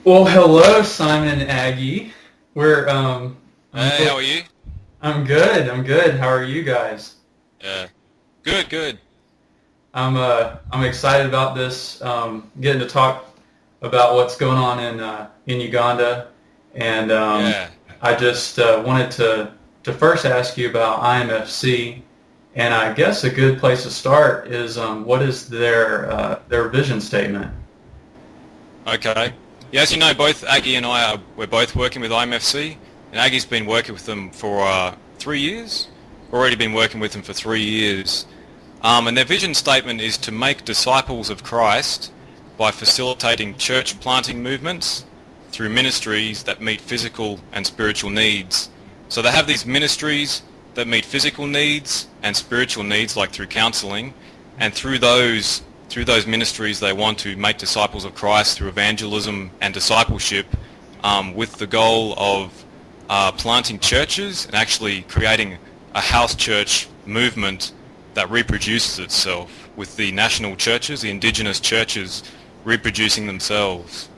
Well, hello, Simon and Aggie. We're I'm Hey, how are you? I'm good. I'm good. How are you guys? Yeah. Good, good. I'm excited about this. Getting to talk about what's going on in Uganda, and Yeah. I just wanted to first ask you about IMFC, and I guess a good place to start is what is their vision statement? Okay. Yeah, as you know, both Aggie and we're both working with IMFC, and Aggie's been working with them for 3 years. Already been working with them for 3 years. And their vision statement is to make disciples of Christ by facilitating church planting movements through ministries that meet physical and spiritual needs. So they have these ministries that meet physical needs and spiritual needs, like through counselling, and through those ministries they want to make disciples of Christ through evangelism and discipleship, with the goal of planting churches and actually creating a house church movement that reproduces itself, with the national churches, the indigenous churches, reproducing themselves.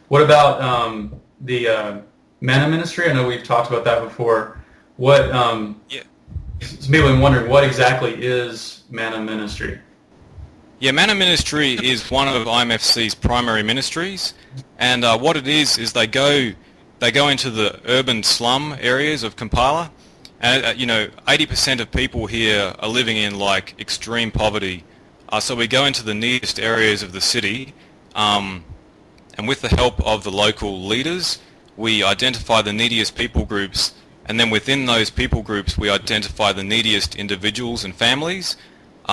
What about the Mana Ministry? I know we've talked about that before. What Yeah. some people have been wondering what exactly is Mana Ministry? Yeah, Manna Ministry is one of IMFC's primary ministries, and what it is they go into the urban slum areas of Kampala, and 80% of people here are living in like extreme poverty. So we go into the nearest areas of the city, and with the help of the local leaders, we identify the neediest people groups, and then within those people groups, we identify the neediest individuals and families,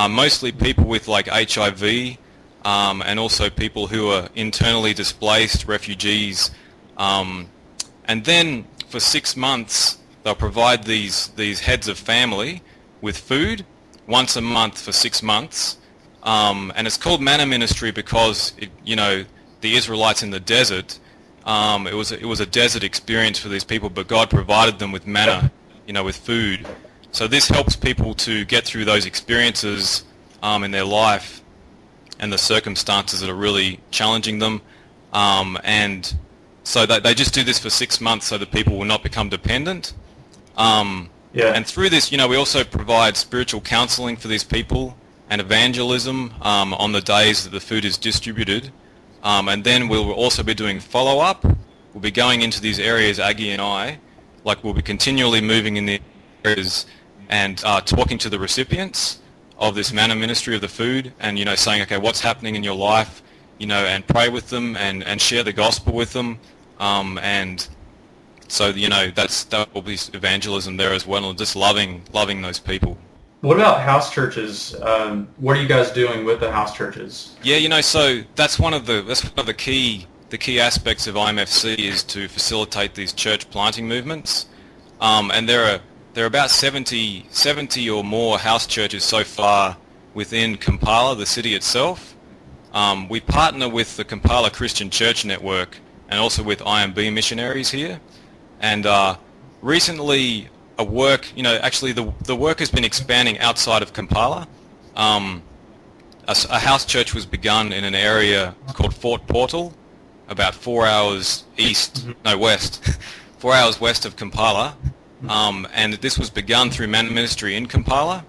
mostly people with like HIV, and also people who are internally displaced, refugees. And then for 6 months, they'll provide these heads of family with food once a month for 6 months. And it's called Manna Ministry because the Israelites in the desert. It was a desert experience for these people, but God provided them with manna, with food. So this helps people to get through those experiences in their life and the circumstances that are really challenging them. And so they just do this for 6 months so that people will not become dependent. Yeah. And through this, we also provide spiritual counseling for these people and evangelism on the days that the food is distributed. And then we'll also be doing follow-up. We'll be going into these areas, Aggie and I, like we'll be continually moving in the areas and talking to the recipients of this manna ministry of the food, and saying, okay, what's happening in your life, and pray with them and share the gospel with them, and so that will be evangelism there as well, and just loving those people. What about house churches? What are you guys doing with the house churches? Yeah, so that's one of the key aspects of IMFC is to facilitate these church planting movements, and there are about 70 or more house churches so far within Kampala, the city itself. We partner with the Kampala Christian Church Network and also with IMB missionaries here. And recently, actually the work has been expanding outside of Kampala. A house church was begun in an area called Fort Portal, about 4 hours west, 4 hours west of Kampala. And this was begun through Man Ministry in Kampala,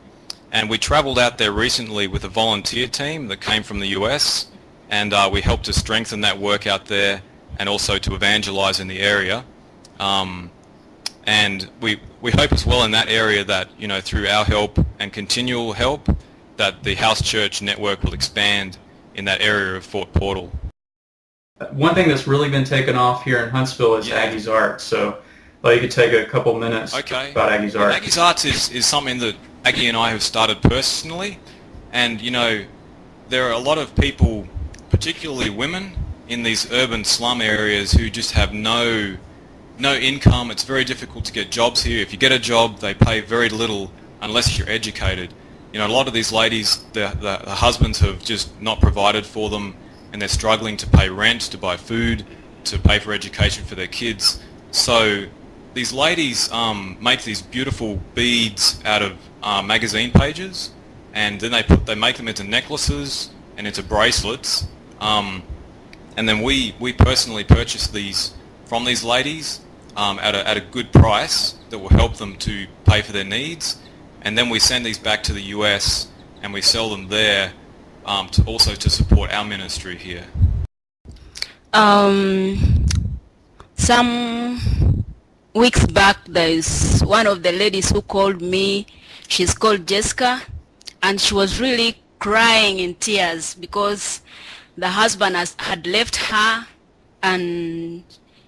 and we travelled out there recently with a volunteer team that came from the US, and we helped to strengthen that work out there and also to evangelise in the area. And we hope as well in that area that, through our help and continual help, that the house church network will expand in that area of Fort Portal. One thing that's really been taken off here in Huntsville is Yeah. Aggie's Art. So, you could take a couple minutes Okay. about Aggie's Yeah, Art. Aggie's Arts is something that Aggie and I have started personally, and there are a lot of people, particularly women, in these urban slum areas who just have no income. It's very difficult to get jobs here. If you get a job, they pay very little unless you're educated. A lot of these ladies, the husbands have just not provided for them, and they're struggling to pay rent, to buy food, to pay for education for their kids. So these ladies make these beautiful beads out of magazine pages, and then they make them into necklaces and into bracelets. and then we personally purchase these from these ladies at a good price that will help them to pay for their needs, and then we send these back to the US and we sell them there to also to support our ministry here. Some weeks back, there is one of the ladies who called me. She's called Jessica, and she was really crying in tears because the husband had left her and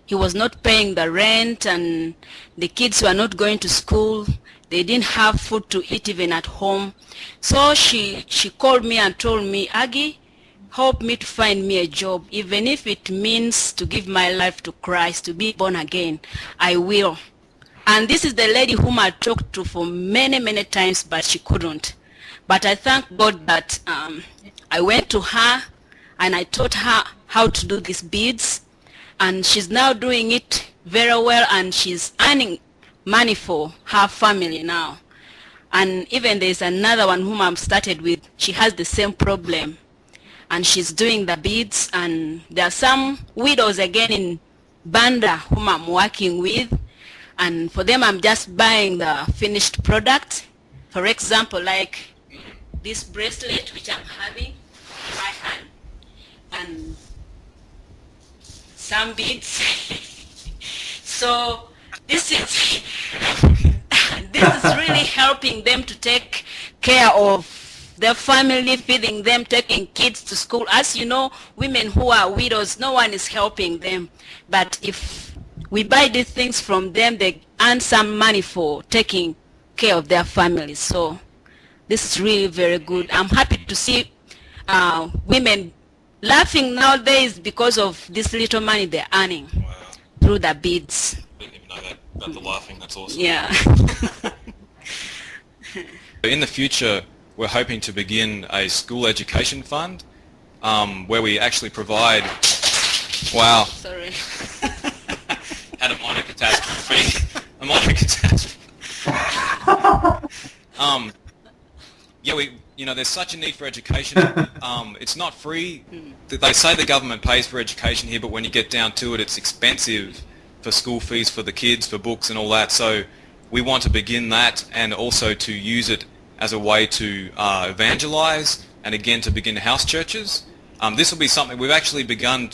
he was not paying the rent, and the kids were not going to school. They didn't have food to eat even at home. So she called me and told me, Aggie, help me to find me a job. Even if it means to give my life to Christ, to be born again, I will. And this is the lady whom I talked to for many, many times, but she couldn't. But I thank God that I went to her and I taught her how to do these beads. And she's now doing it very well, and she's earning money for her family now. And even there's another one whom I've started with. She has the same problem, and she's doing the beads. And there are some widows again in Banda whom I'm working with, and for them I'm just buying the finished product. For example, like this bracelet which I'm having in my hand, and some beads. So this is really helping them to take care of their family, feeding them, taking kids to school. As you know, women who are widows, no one is helping them. But if we buy these things from them, they earn some money for taking care of their families. So this is really very good. I'm happy to see women laughing nowadays because of this little money they're earning through the beads. I didn't even know that about the laughing. That's awesome. Yeah. In the future, we're hoping to begin a school education fund where we actually provide... Wow. Sorry. Had a minor catastrophe. A minor catastrophe. There's such a need for education. It's not free. They say the government pays for education here, but when you get down to it, it's expensive for school fees for the kids, for books and all that. So we want to begin that, and also to use it as a way to evangelize, and again to begin house churches. This will be something we've actually begun.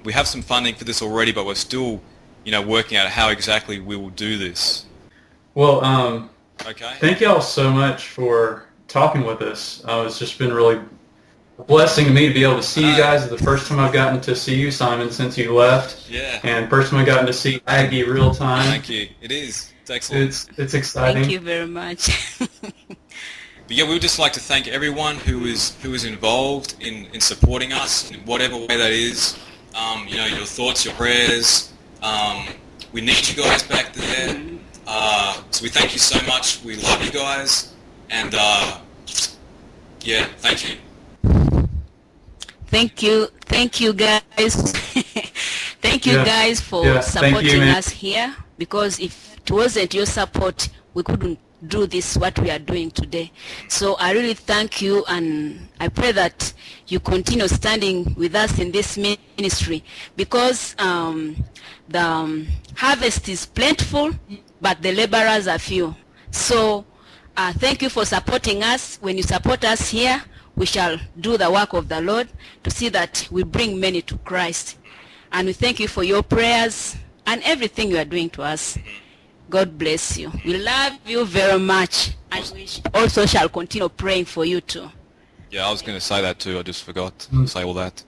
We have some funding for this already, but we're still, working out how exactly we will do this. Well, okay. Thank y'all so much for talking with us. It's just been really a blessing to me to be able to see you guys. It's the first time I've gotten to see you, Simon, since you left. Yeah. And first time I've gotten to see Aggie real time. Thank you. It is. It's excellent. It's exciting. Thank you very much. But yeah, we would just like to thank everyone who is involved in supporting us in whatever way that is. Your thoughts, your prayers. We need you guys back there. So we thank you so much. We love you guys. And thank you. Thank you guys. Thank you guys for supporting us here, because if it wasn't your support, we couldn't do this, what we are doing today. So I really thank you, and I pray that you continue standing with us in this ministry, because the harvest is plentiful, but the laborers are few. So thank you for supporting us. When you support us here, we shall do the work of the Lord to see that we bring many to Christ. And we thank you for your prayers and everything you are doing to us. God bless you. We love you very much, and we also shall continue praying for you too. Yeah, I was going to say that too. I just forgot to say all that.